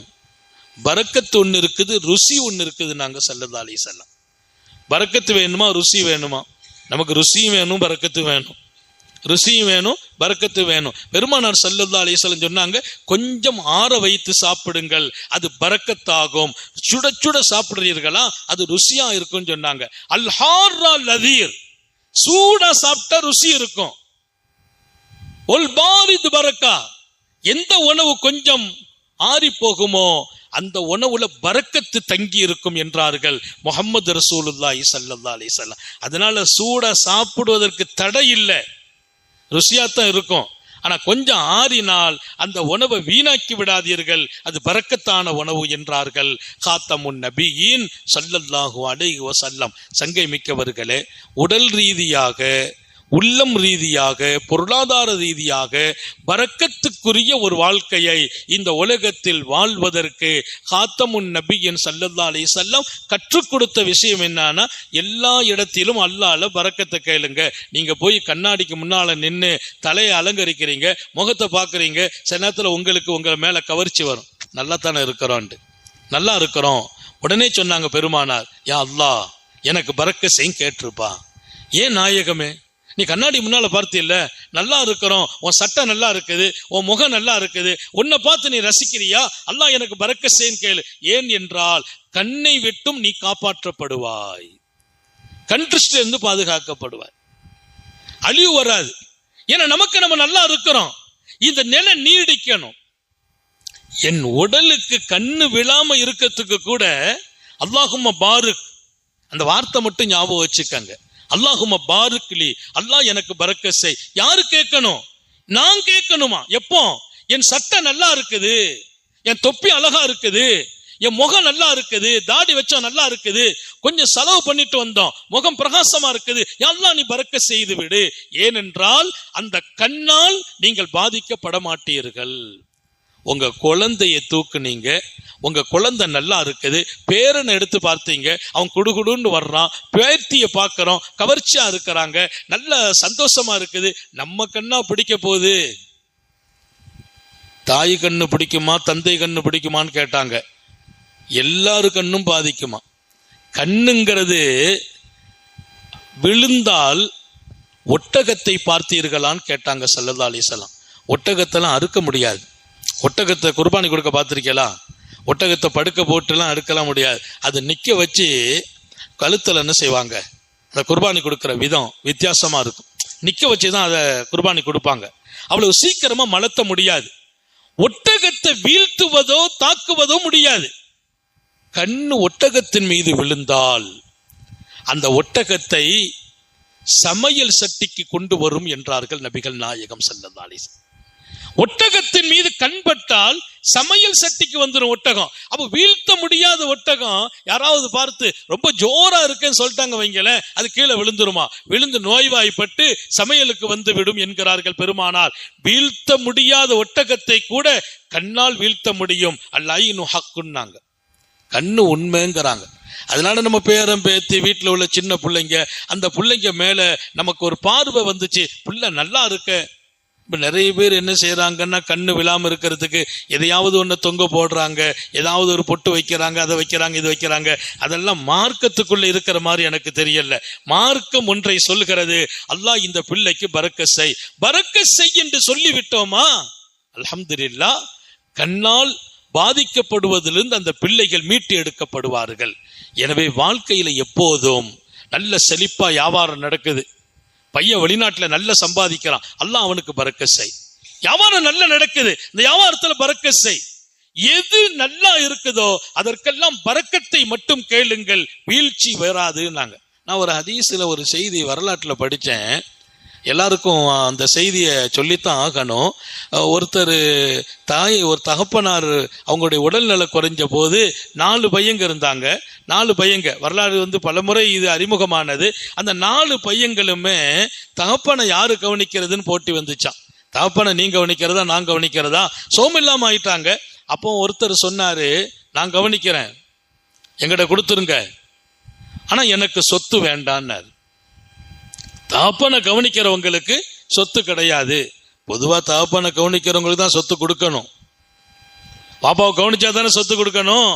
S1: பரக்கத்து ஒன்று இருக்குது, ருசி ஒன்று இருக்குது. நாங்க ஸல்லல்லாஹு அலைஹி வஸல்லம், பரக்கத்து வேணுமா ருசி வேணுமா? நமக்கு ருசியும் வேணும் பரக்கத்து வேணும், ருசியும் வேணும் பரக்கத்து வேணும். பெருமானார் ஸல்லல்லாஹு அலைஹி வஸல்லம் சொன்னாங்க, கொஞ்சம் ஆற வைத்து சாப்பிடுங்கள், அது பரக்கத்தாகும். சுட சுட சாப்பிடுறீர்களா, அது ருசியா இருக்கும் சொன்னாங்க. அல் ஹார்ரா லதீர், சூடா சாப்பிட்டா ருசி இருக்கும். ஒல் பாரிது பரக்கா, எந்த உணவு கொஞ்சம் ஆறி போகுமோ அந்த உணவுல பரக்கத்து தங்கி இருக்கும் என்றார்கள் முஹம்மது ரசூலுல்லாஹி ஸல்லல்லாஹு அலைஹி வஸல்லம். அதனால சூடா சாப்பிடுவதற்கு தடை இல்லை, ருசியாத்தான் இருக்கும். ஆனா கொஞ்சம் ஆறினால் அந்த உணவை வீணாக்கி விடாதீர்கள், அது பரக்கத்தான உணவு என்றார்கள் ஹாத்தமுன் நபியின் ஸல்லல்லாஹு அலைஹி வஸல்லம். சங்கை மிக்கவர்களே, உடல் ரீதியாக, உள்ளம் ரீதியாக, பொருளாதார ரீதியாக பரக்கத்துக்குரிய ஒரு வாழ்க்கையை இந்த உலகத்தில் வாழ்வதற்கு ஹாத்தமுன் நபியின் ஸல்லல்லாஹு அலைஹி வஸல்லம் கற்றுக் கொடுத்த விஷயம் என்னன்னா, எல்லா இடத்திலும் அல்லாஹ்ல பரக்கத்தை கேளுங்க. நீங்க போய் கண்ணாடிக்கு முன்னால நின்று தலையை அலங்கரிக்கிறீங்க, முகத்தை பாக்குறீங்க, சில நேரத்துல உங்களுக்கு உங்களை மேல கவர்ச்சி வரும், நல்லா தானே இருக்கிறோம், நல்லா இருக்கிறோம். உடனே சொன்னாங்க பெருமானார், யா அல்லாஹ் எனக்கு பரக்க செய் கேட்டிருப்பா. ஏன் நாயகமே, நீ கண்ணாடி முன்னால பார்த்தில்ல, நல்லா இருக்கிறோம், உன் சட்டை நல்லா இருக்குது, உன் முகம் நல்லா இருக்குது, உன்னை பார்த்து நீ ரசிக்கிறியா, அல்லாஹ் எனக்கு பரக்க செய்ன்னு கேளு. ஏன் என்றால் கண்ணை விட்டும் நீ காப்பாற்றப்படுவாய், கண் திருஷ்டில இருந்து பாதுகாக்கப்படுவாய், அழிவு வராது. ஏன்னா நமக்கு நம்ம நல்லா இருக்கிறோம், இந்த நிலை நீடிக்கணும். என் உடலுக்கு கண்ணு விழாம இருக்கிறதுக்கு கூட அல்லாஹும்ம பாருக், அந்த வார்த்தை மட்டும் ஞாபகம் வச்சுக்கங்க. அல்லாஹும்ம பாருக்லி, அல்லாஹ் எனக்கு பரக்க செய். யாரு கேட்கணும்? நான் கேட்கணுமா? எப்போ? என் சட்டை நல்லா இருக்குது, என் தொப்பி அழகா இருக்குது, என் முகம் நல்லா இருக்குது, தாடி வச்சா நல்லா இருக்குது, கொஞ்சம் செலவு பண்ணிட்டு வந்தோம், முகம் பிரகாசமா இருக்குது, அல்லாஹ் நீ பரக்க செய்து விடு. ஏனென்றால் அந்த கண்ணால் நீங்கள் பாதிக்கப்பட மாட்டீர்கள். உங்க குழந்தைய தூக்குனீங்க, உங்க குழந்தை நல்லா இருக்குது, பேரனை எடுத்து பார்த்தீங்க, அவன் குடுகுடுன்னு வர்றான், பேர்த்திய பார்க்கிறோம், கவர்ச்சியா இருக்கிறாங்க, நல்ல சந்தோஷமா இருக்குது, நம்ம கண்ணா பிடிக்க போகுது? தாய் கண்ணு பிடிக்குமா தந்தை கண்ணு பிடிக்குமான்னு கேட்டாங்க. எல்லாரு கண்ணும் பாதிக்குமா? கண்ணுங்கிறது விழுந்தால் ஒட்டகத்தை பார்த்தீர்களான்னு கேட்டாங்க ஸல்லல்லாஹு அலைஹி வஸல்லம். ஒட்டகத்தெல்லாம் அறுக்க முடியாது. ஒட்டகத்தை குர்பானி கொடுக்க பார்த்திருக்கலாம், ஒட்டகத்தை படுக்க போட்டுலாம் அறுக்கலாம் முடியாது. அதை நிக்க வச்சு கழுத்துல என்ன செய்வாங்க, அந்த குர்பானி கொடுக்கிற விதம் வித்தியாசமா இருக்கும். நிக்க வச்சுதான் அதை குர்பானி கொடுப்பாங்க. அவ்வளவு சீக்கிரமா மலர்த்த முடியாது. ஒட்டகத்தை வீழ்த்துவதோ தாக்குவதோ முடியாது. கண்ணு ஒட்டகத்தின் மீது விழுந்தால் அந்த ஒட்டகத்தை சமையல் சட்டிக்கு கொண்டு வரும் என்றார்கள் நபிகள் நாயகம் ஸல்லல்லாஹு அலைஹி வஸல்லம். ஒட்டகத்தின் மீது கண்பட்டால் சமையல் சட்டிக்கு வந்துடும் ஒட்டகம். அப்ப வீழ்த்த முடியாத ஒட்டகம் யாராவது பார்த்து ரொம்ப ஜோரா இருக்குன்னு சொல்லிட்டாங்க வைங்கள, அது கீழே விழுந்துருமா, விழுந்து நோய்வாய்ப்பட்டு சமையலுக்கு வந்து விடும் என்கிறார்கள் பெருமானார். வீழ்த்த முடியாத ஒட்டகத்தை கூட கண்ணால் வீழ்த்த முடியும். அல்லைனு ஹக்குன்னாங்க, கண்ணு உண்மைங்கிறாங்க. அதனால நம்ம பேரம் பேத்தி வீட்டுல உள்ள சின்ன பிள்ளைங்க, அந்த பிள்ளைங்க மேல நமக்கு ஒரு பார்வை வந்துச்சு, பிள்ளை நல்லா இருக்க. இப்ப நிறைய பேர் என்ன செய்யறாங்கன்னா, கண்ணு விழாம இருக்கிறதுக்கு எதையாவது ஒண்ணு தொங்க போடுறாங்க, ஏதாவது ஒரு பொட்டு வைக்கிறாங்க, அதை வைக்கிறாங்க, இது வைக்கிறாங்க. அதெல்லாம் மார்க்கத்துக்குள்ள இருக்கிற மாதிரி எனக்கு தெரியல. மார்க்கம் ஒன்றை சொல்லுகிறது, அல்லாஹ் இந்த பிள்ளைக்கு பரக்கத் செய் என்று சொல்லி விட்டோமா, அல்ஹம்துலில்லாஹ், கண்ணால் பாதிக்கப்படுவதிலிருந்து அந்த பிள்ளைகள் மீட்டு எடுக்கப்படுவார்கள். எனவே வாழ்க்கையில எப்போதும் நல்ல செழிப்பா வியாபாரம் நடக்குது, பையன் வெளிநாட்டுல நல்ல சம்பாதிக்கிறான், அல்லாஹ் அவனுக்கு பரக்கத் செய். வியாபாரம் நல்ல நடக்குது, இந்த வியாபாரத்துல பரக்கத் செய். எது நல்லா இருக்குதோ அதற்கெல்லாம் பரக்கத்தை மட்டும் கேளுங்கள், வீழ்ச்சி வராதுன்னாங்க. நான் ஒரு ஹதீஸ்ல ஒரு செய்தி வரலாற்றுல படிச்சேன், எல்லாருக்கும் அந்த செய்தியை சொல்லித்தான் ஆகணும். ஒரு தகப்பனார் அவங்களுடைய உடல்நல குறைஞ்ச போது 4 பையங்க இருந்தாங்க. 4 பையங்க, வரலாறு பலமுறை இது அறிமுகமானது. அந்த 4 பையங்களுமே தகப்பனை யாரு கவனிக்கிறதுன்னு போட்டி வந்துச்சான். தகப்பனை நீ கவனிக்கிறதா நான் கவனிக்கிறதா, சோமில்லாம ஆயிட்டாங்க. அப்போ ஒருத்தர் சொன்னாரு, நான் கவனிக்கிறேன், எங்கிட்ட கொடுத்துருங்க, ஆனா எனக்கு சொத்து வேண்டான்னாரு. தகப்பனை கவனிக்கிறவங்களுக்கு சொத்து கிடையாது. பொதுவா தகப்பனை கவனிக்கிறவங்களுக்கு தான் சொத்து கொடுக்கணும். பாப்பாவை கவனிச்சா தானே சொத்து கொடுக்கணும்.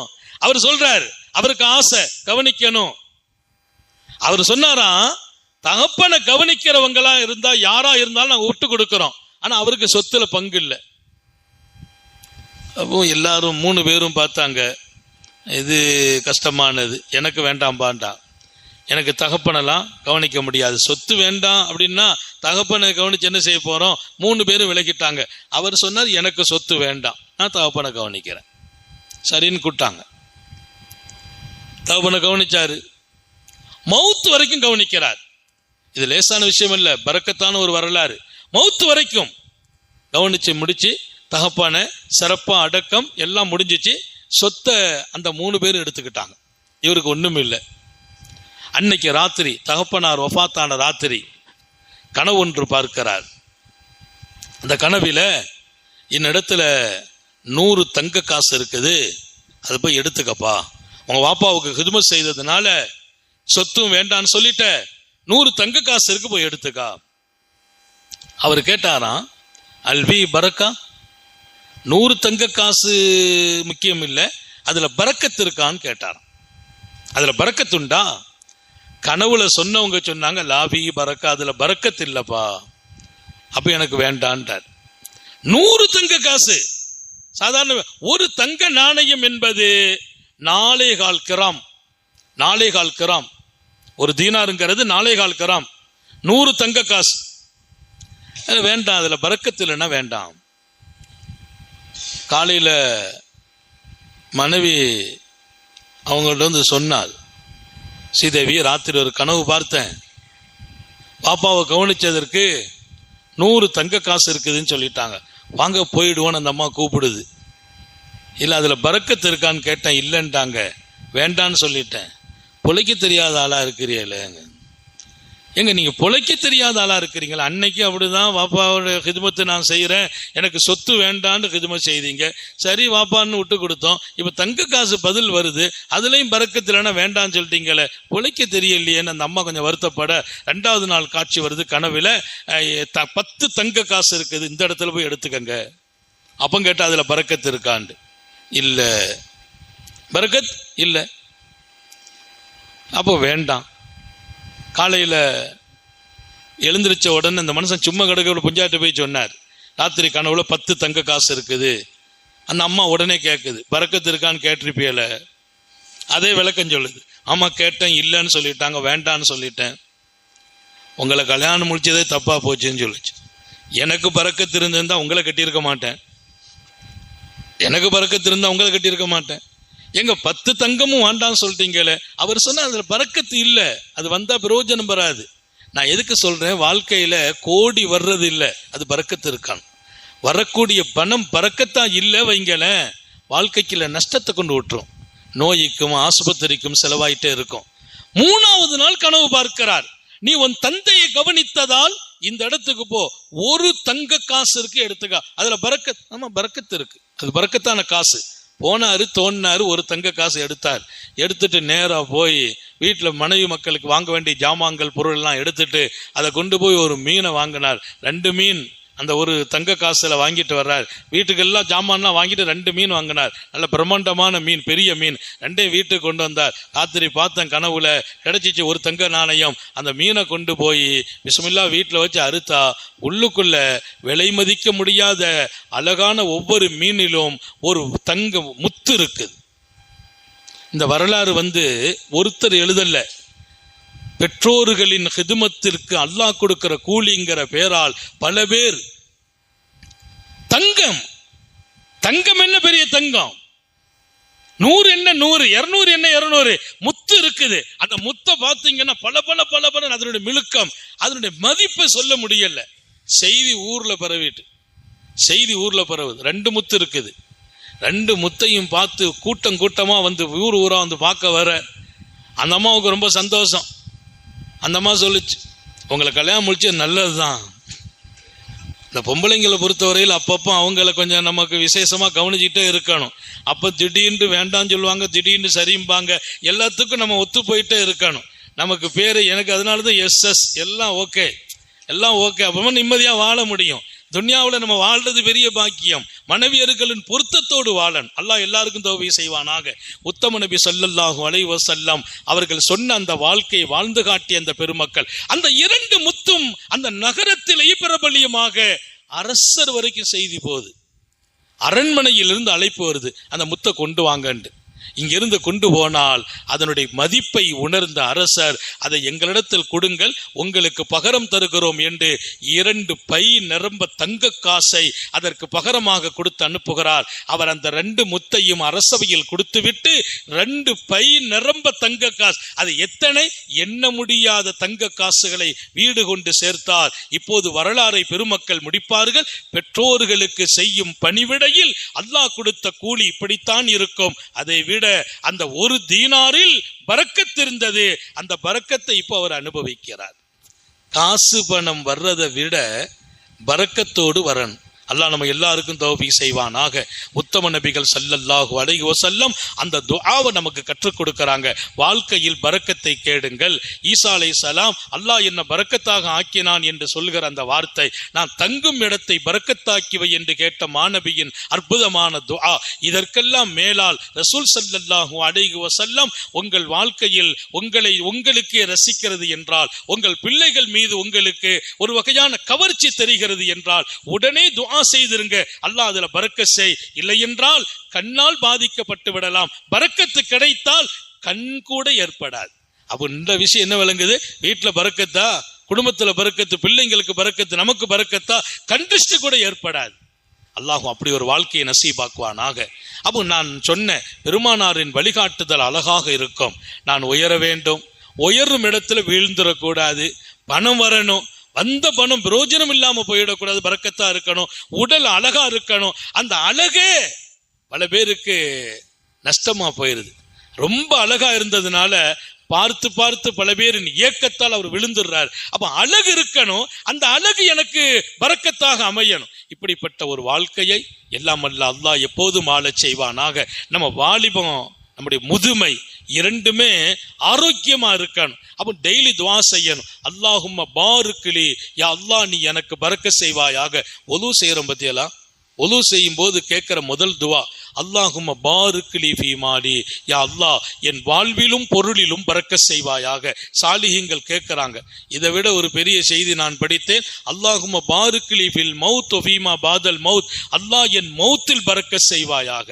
S1: அவர் சொல்றாரு, அவருக்கு ஆசை கவனிக்கணும். அவர் சொன்னாராம், தகப்பனை கவனிக்கிறவங்களா இருந்தா யாரா இருந்தாலும் நாங்க விட்டு கொடுக்கிறோம், ஆனா அவருக்கு சொத்துல பங்கு இல்லை. அப்போ எல்லாரும் 3 பேரும் பார்த்தாங்க, இது கஷ்டமானது, எனக்கு வேண்டாம் பாண்டா, எனக்கு தகப்பனெல்லாம் கவனிக்க முடியாது, சொத்து வேண்டாம் அப்படின்னா தகப்பனை கவனிச்சு என்ன செய்ய போறோம். 3 பேரும் விலகிட்டாங்க. அவர் சொன்னார், எனக்கு சொத்து வேண்டாம், நான் தகப்பனை கவனிக்கிறேன். சரின்னு கூட்டாங்க. தகப்பனை கவனிச்சாரு, மௌத்து வரைக்கும் கவனிக்கிறார். இது லேசான விஷயம் இல்ல, பரக்கத்தான ஒரு வரலாறு. மௌத்து வரைக்கும் கவனிச்சு முடிச்சு தகப்பனை சிறப்பா அடக்கம் எல்லாம் முடிஞ்சிச்சு. சொத்தை அந்த 3 பேரும் எடுத்துக்கிட்டாங்க. இவருக்கு ஒண்ணும் இல்லை. அன்னைக்கு ராத்திரி, தகப்பனார் வஃபாத்தான ராத்திரி, கனவு ஒன்று பார்க்கிறார். அந்த கனவில, இன்னிடத்துல 100 தங்க காசு இருக்குது, அதை போய் எடுத்துக்கப்பா, உங்க வாப்பாவுக்கு ஹிதுமத் செய்ததுனால சொத்தும் வேண்டான்னு சொல்லிட்ட, 100 தங்க காசு இருக்கு, போய் எடுத்துக்கா. அவர் கேட்டாராம், அல்வி பரக்கா, 100 தங்க காசு முக்கியம் இல்லை, அதுல பரக்கத்து இருக்கான்னு கேட்டாராம். அதுல பரக்கத்துண்டா? கனவுல சொன்னவங்க சொன்னாங்க, லாபி பரக்கா, அதுல பரக்கத்து இல்லப்பா, அப்ப எனக்கு வேண்டான்ட்டார். 100 தங்க காசு, சாதாரண ஒரு தங்க நாணயம் என்பது 4.25 கிராம். 4.25 கிராம் ஒரு தீனாருங்கிறது 4.25 கிராம். 100 தங்க காசு வேண்டாம், அதுல பரக்கத்து இல்லைன்னா வேண்டாம். காலையில மனைவி அவங்கள்ட்ட சொன்னார், ஸ்ரீதேவி, ராத்திரி ஒரு கனவு பார்த்தேன், பாப்பாவை கவனிச்சதற்கு 100 தங்க காசு இருக்குதுன்னு சொல்லிட்டாங்க, வாங்க போயிடுவோன்னு அந்த அம்மா கூப்பிடுது. இல்லை அதுல பரக்கத்து இருக்கான்னு கேட்டேன், இல்லைன்ட்டாங்க, வேண்டான்னு சொல்லிட்டேன். பொழைக்க தெரியாத ஆளா இருக்கிறீங்களேங்க. எங்க நீங்க பொழைக்க தெரியாத ஆளா இருக்கிறீங்களா? அன்னைக்கு அப்படிதான், வாப்பாவோட ஹிதுமத்து நான் செய்யறேன், எனக்கு சொத்து வேண்டான்னு ஹிதுமத் செய்தீங்க, சரி வாப்பான்னு விட்டு கொடுத்தோம். இப்ப தங்க காசு பதில் வருது, அதுலயும் பரக்கத்தில்னா வேண்டான்னு சொல்லிட்டீங்களே, பொழைக்க தெரியலையேன்னு அந்த அம்மா கொஞ்சம் வருத்தப்பட, 2வது நாள் காட்சி வருது கனவுல, 10 தங்க காசு இருக்குது, இந்த இடத்துல போய் எடுத்துக்கங்க. அப்ப கேட்டா அதுல பரக்கத்து இருக்காண்டு, இல்ல பரக்கத் இல்ல, அப்போ வேண்டாம். காலையில எழுந்திருச்ச உடனே இந்த மனுஷன் சும்மா கிடக்க புஞ்சாட்டு போய் சொன்னார், ராத்திரி கனவுல 10 தங்க காசு இருக்குது. அந்த அம்மா உடனே கேட்குது, பரக்கத்து இருக்கான்னு கேட்டிருப்பியல? அதே விளக்கம் சொல்லுது, ஆமா கேட்டேன், இல்லைன்னு சொல்லிட்டாங்க, வேண்டான்னு சொல்லிட்டேன். உங்களை கல்யாணம் முடிச்சதே தப்பா போச்சுன்னு சொல்லிச்சு. எனக்கு பரக்கத்து இருந்திருந்தா உங்களை கட்டியிருக்க மாட்டேன், எனக்கு பரக்கத்து இருந்தா உங்களை கட்டியிருக்க மாட்டேன். எங்க 10 தங்கமும் வேண்டான்னு சொல்லிட்டீங்களே. அவர் சொன்னா அதுல பரக்கத்து இல்லை, அது வந்தா பிரயோஜனம் வராது. நான் எதுக்கு சொல்றேன், வாழ்க்கையில கோடி வர்றது இல்லை, அது பரக்கத்து இருக்கான். வரக்கூடிய பணம் பறக்கத்தா இல்லை வைங்கள, வாழ்க்கைக்குள்ள நஷ்டத்தை கொண்டு விட்டுரும். நோய்க்கும் ஆஸ்பத்திரிக்கும் செலவாயிட்டே இருக்கும். 3வது நாள் கனவு பார்க்கிறார். நீ உன் தந்தையை கவனித்ததால் இந்த இடத்துக்கு போ, ஒரு தங்க காசு இருக்கு எடுத்துக்கா, அதுல பரக்கத். ஆமா, பரக்கத்து இருக்கு, அது பரக்கத்தான காசு. போனாரு, தோண்டினாரு, ஒரு தங்க காசு எடுத்தார். எடுத்துட்டு நேரா போய் வீட்டுல மனைவி மக்களுக்கு வாங்க வேண்டிய ஜாமான்கள் பொருள் எல்லாம் எடுத்துட்டு அதை கொண்டு போய் ஒரு மீனை வாங்கினார். 2 மீன் அந்த ஒரு தங்க காசுல வாங்கிட்டு வர்றார். வீட்டுக்கு எல்லாம் ஜாமான்லாம் வாங்கிட்டு 2 மீன் வாங்கினார். நல்ல பிரம்மாண்டமான மீன், பெரிய மீன். 2 வீட்டுக்கு கொண்டு வந்தார். ராத்திரி பார்த்தேன் கனவுல, கிடைச்சிச்சு ஒரு தங்க நாணயம். அந்த மீனை கொண்டு போய் பிஸ்மில்லா வீட்டுல வச்சு அறுத்தா, உள்ளுக்குள்ள விலை மதிக்க முடியாத அழகான ஒவ்வொரு மீனிலும் ஒரு தங்க முத்து இருக்குது. இந்த வரலாறு ஒருத்தர் எழுதல்ல, பெற்றோர்களின் ஹிதுமத்திற்கு அல்லாஹ் கொடுக்கிற கூலிங்கிற பேரால் பல பேர். தங்கம், தங்கம் என்ன பெரிய தங்கம், 100 என்ன 100, 200 என்ன 200, முத்து இருக்குது. அந்த முத்தை பார்த்தீங்கன்னா பல பல பல பல, அதனுடைய மிழுக்கம், அதனுடைய மதிப்பை சொல்ல முடியல. செய்தி ஊர்ல பரவிட்டு, செய்தி ஊர்ல பரவுது, 2 முத்து இருக்குது. 2 முத்தையும் பார்த்து கூட்டம் கூட்டமா ஊர் ஊரா பார்க்க வர. அந்த அம்மாவுக்கு ரொம்ப சந்தோஷம். அந்த அம்மா சொல்லுச்சு, உங்களை கல்யாணம் முடிச்சு நல்லதுதான். இந்த பொம்பளைங்களை பொறுத்தவரையில் அப்பப்போ அவங்கள கொஞ்சம் நமக்கு விசேஷமா கவனிச்சுட்டே இருக்கணும். அப்ப திடீர்னு வேண்டாம்னு சொல்லுவாங்க, திடீர்னு சரிம்பாங்க. எல்லாத்துக்கும் நம்ம ஒத்து போயிட்டே இருக்கணும். நமக்கு பேரு, எனக்கு அதனாலதான் SS, எல்லாம் ஓகே, எல்லாம் ஓகே. அப்பமா நிம்மதியா வாழ முடியும். துன்யாவுல நம்ம வாழ்றது பெரிய பாக்கியம். மனைவியர்களின் பொருத்தத்தோடு வாழன் அல்லாஹ் எல்லாருக்கும் தௌஃபீக் செய்வானாக. உத்தம நபி ஸல்லல்லாஹு அலைஹி வஸல்லம் அவர்கள் சொன்ன அந்த வாழ்க்கையை வாழ்ந்து காட்டிய அந்த பெருமக்கள், அந்த 2 முத்தும் அந்த நகரத்திலேயே பிரபல்யமாக அரசர் வரைக்கும் செய்தி போகுது. அரண்மனையிலிருந்து அழைப்பு வருது, அந்த முத்தை கொண்டு வாங்கன்னு. இங்கிருந்து கொண்டு போனால் அதனுடைய மதிப்பை உணர்ந்த அரசர், அதை எங்களிடத்தில் கொடுங்கள், உங்களுக்கு பகரம் தருகிறோம் என்று 2 பை நிரம்ப தங்க காசை அதற்கு பகரமாக கொடுத்து அனுப்புகிறார். அவர் அந்த 2 முத்தையும் அரசவையில் கொடுத்துவிட்டு 2 பை நிரம்ப தங்க காசு, அது எத்தனை எண்ண முடியாத தங்க காசுகளை வீடு கொண்டு சேர்த்தார். இப்போது வரலாறை பெருமக்கள் முடிப்பார்கள். பெற்றோர்களுக்கு செய்யும் பணிவிடையில் அல்லாஹ் கொடுத்த கூலி இப்படித்தான் இருக்கும். அதை விட அந்த 1 தீனாரில் பரக்கத் இருந்தது. அந்த பரக்கத்தை இப்போ அவர் அனுபவிக்கிறார். காசு பணம் வர்றதை விட பரக்கத்தோடு வரணும். அல்லாஹ் நம்ம எல்லாருக்கும் தௌஃபீக் செய்வானாக. உத்தம நபிகள் ஸல்லல்லாஹு அலைஹி வஸல்லம் அந்த துஆவை நமக்கு கற்றுக் கொடுக்கறாங்க. வாழ்க்கையில் பரக்கத்தை கேடுங்கள். ஈசா அலைஹிஸ்ஸலாம் அல்லாஹ் என்ன பரக்கத்தாக ஆக்கினான் என்று சொல்கிற அந்த வார்த்தை, நான் தங்கும் இடத்தை பரக்கத்தாக்கிவை என்று கேட்ட மாநபியின் அற்புதமான துஆ. இதற்கெல்லாம் மேலால் ரசூல் ஸல்லல்லாஹு அலைஹி வஸல்லம் உங்கள் வாழ்க்கையில் உங்களுக்கே ரசிக்கிறது என்றால், உங்கள் பிள்ளைகள் மீது உங்களுக்கு ஒரு வகையான கவர்ச்சி தெரிகிறது என்றால் உடனே துஆ செய்திருங்க, அல்லாஹ் அதுல பரக்கத் செய். இல்லை என்றால் கண்ணால் பாதிக்கப்பட்டு விடலாம். பரக்கத்து கிடைத்தால் கண் கூட ஏற்படாது. அப்ப இந்த விஷயம் என்ன விளங்குது? வீட்டுல பரக்கத்தா, குடும்பத்துல பரக்கத்து, பிள்ளைங்களுக்கு பரக்கத்து, நமக்கு பரக்கத்தா, கண்டிஷ்டு கூட ஏற்படாது. அல்லாஹ் அப்படி ஒரு வாழ்க்கையை நசீபாக்குவானாக. அப்போ நான் சொன்ன பெருமானாரின் வழிகாட்டுதல் அழகாக இருக்கும். நான் உயர வேண்டும், உயரும் இடத்துல வீழ்ந்துடக்கூடாது, பணம் வரணும், வந்த பணம் பிரயோஜனம் இல்லாம போயிடக்கூடாது, பரக்கத்தா இருக்கணும், உடல் அழகா இருக்கணும். அந்த அழகே பல பேருக்கு நஷ்டமா போயிருது. ரொம்ப அழகா இருந்ததுனால பார்த்து பார்த்து பல பேரின் ஏக்கத்தால் அவர் விழுந்துடுறார். அப்ப அழகு இருக்கணும், அந்த அழகு எனக்கு பரக்கத்தாக அமையணும். இப்படிப்பட்ட ஒரு வாழ்க்கையை எல்லாம் அல்ல அல்லாஹ் எப்போதும் ஆளச் செய்வானாக. நம்ம வாலிபம், நம்முடைய முதுமை இரண்டுமே ஆரோக்கியமா இருக்கணும். அப்ப டெய்லி துஆ செய்யணும். அல்லாஹும்ம பாரிக்லி, யா அல்லாஹ் நீ எனக்கு பரக்கத் செய்வாயாக. ஒது செய்யறோம் பத்தியலா, ஒது செய்யும் போது கேட்கிற முதல் துஆ அல்லாஹும்ம பாரிக்லி ஃபீ மாலி, யா அல்லாஹ் என் வாழ்விலும் பொருளிலும் பரக்கத் செய்வாயாக. சாலிஹீன்கள் கேட்கிறாங்க. இதை விட ஒரு பெரிய செய்தி நான் படித்தேன். அல்லாஹும்ம பாரிக்லி ஃபில் மௌத் ஃபீமா பாதல் மௌத், அல்லாஹ் என் மௌத்தில் பரக்கத் செய்வாயாக.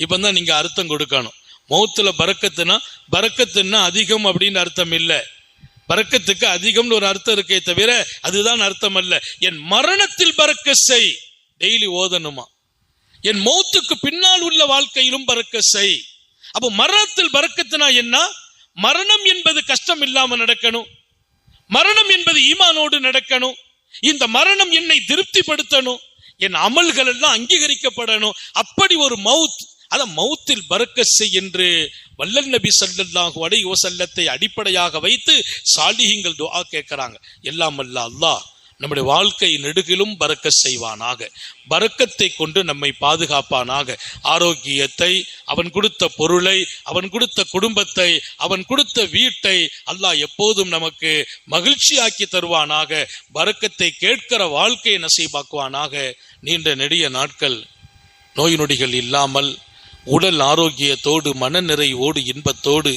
S1: இப்பதான் நீங்க அர்த்தம் கொடுக்கணும். மௌத்துல பரக்கத்துன்னா அதிகம் அப்படின்னு அர்த்தம் இல்ல. பரக்கத்துக்கு அதிகம்னு ஒரு அர்த்தம் இருக்கே தவிர அதுதான் அர்த்தம் அல்ல. என் மரணத்தில் பரக்கத் செய், டெய்லி ஓதணுமா. என் மௌத்துக்கு பின்னால் உள்ள வாழ்க்கையிலும் பரக்கத் செய். அப்போ மரணத்தில் பரக்கத்துனா என்ன? மரணம் என்பது கஷ்டம் இல்லாம நடக்கணும், மரணம் என்பது ஈமானோடு நடக்கணும். இந்த மரணம் என்னை திருப்திப்படுத்தணும், என் அமல்கள் எல்லாம் அங்கீகரிக்கப்படணும். அப்படி ஒரு மவுத், அத மவுத்தில் பரக்கத் என்று வல்லல் நபி ஸல்லல்லாஹு அலைஹி வஸல்லத்தை அடிப்படையாக வைத்து சாலிஹீங்கள் துஆ கேட்கிறாங்க. எல்லாம் வல்ல அல்லாஹ் நம்முடைய வாழ்க்கை நெடுகிலும் பரக்கத் செய்வானாக, பரக்கத்தை கொண்டு நம்மை பாதுகாப்பானாக. ஆரோக்கியத்தை, அவன் கொடுத்த பொருளை, அவன் கொடுத்த குடும்பத்தை, அவன் கொடுத்த வீட்டை அல்லாஹ் எப்போதும் நமக்கு மகிழ்ச்சியாக்கி தருவானாக. பரக்கத்தை கேட்கிற வாழ்க்கையை நசீபாக்குவானாக. நீண்ட நெடிய நாட்கள் நோய் நொடிகள் இல்லாமல் உடல் ஆரோக்கியத்தோடு மனநிறைவோடு இன்பத்தோடு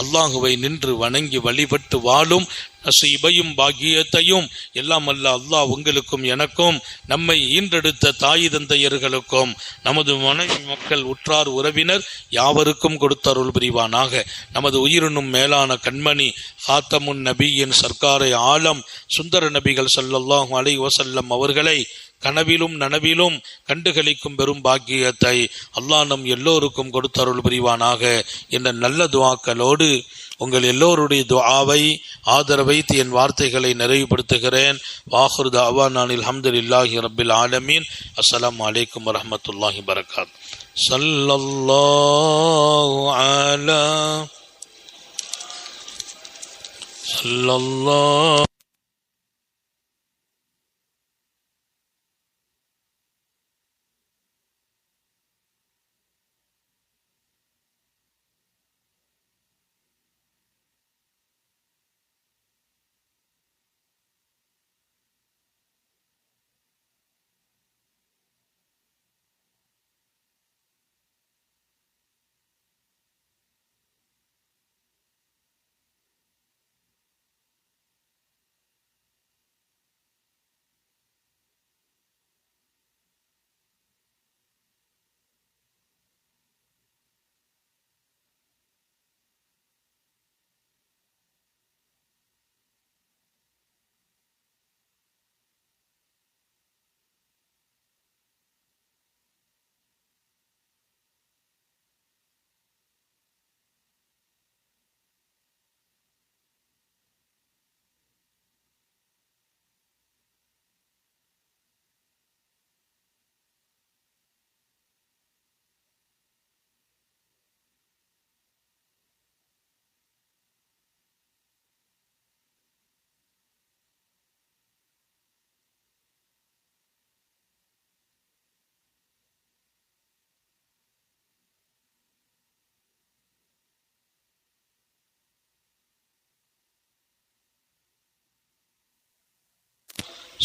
S1: அல்லாஹுவை நின்று வணங்கி வழிபட்டு வாழும் நசீபையும் பாக்கியத்தையும் எல்லாம் அல்ல அல்லாஹ் உங்களுக்கும் எனக்கும், நம்மை ஈன்றெடுத்த தாய் தந்தையர்களுக்கும், நமது மனைவி மக்கள் உற்றார் உறவினர் யாவருக்கும் கொடுத்தருள் புரிவானாக. நமது உயிரினும் மேலான கண்மணி ஹாத்தமுன் நபியின் சர்க்காரை ஆலம் சுந்தர நபிகள் ஸல்லல்லாஹு அலைஹி வஸல்லம் அவர்களை கனவிலும் நனவிலும் கண்டுகளிக்கும் பெரும் பாக்கியத்தை அல்லாஹ் நம் எல்லோருக்கும் கொடுத்தருள் புரிவானாக என்ற நல்ல துஆக்களோடு உங்கள் எல்லோருடைய துஆவை ஆதரவை என் வார்த்தைகளை நிறைவுபடுத்துகிறேன். வாஹிரு தஅவானா அல்ஹம்துலில்லாஹி ரப்பில் ஆலமீன். அஸ்ஸலாமு அலைக்கும் வரஹ்மத்துல்லாஹி வபரகாத்துஹு. ஸல்லல்லாஹு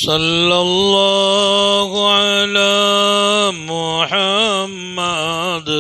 S1: ஸல்லல்லாஹு அலா முஹம்மது.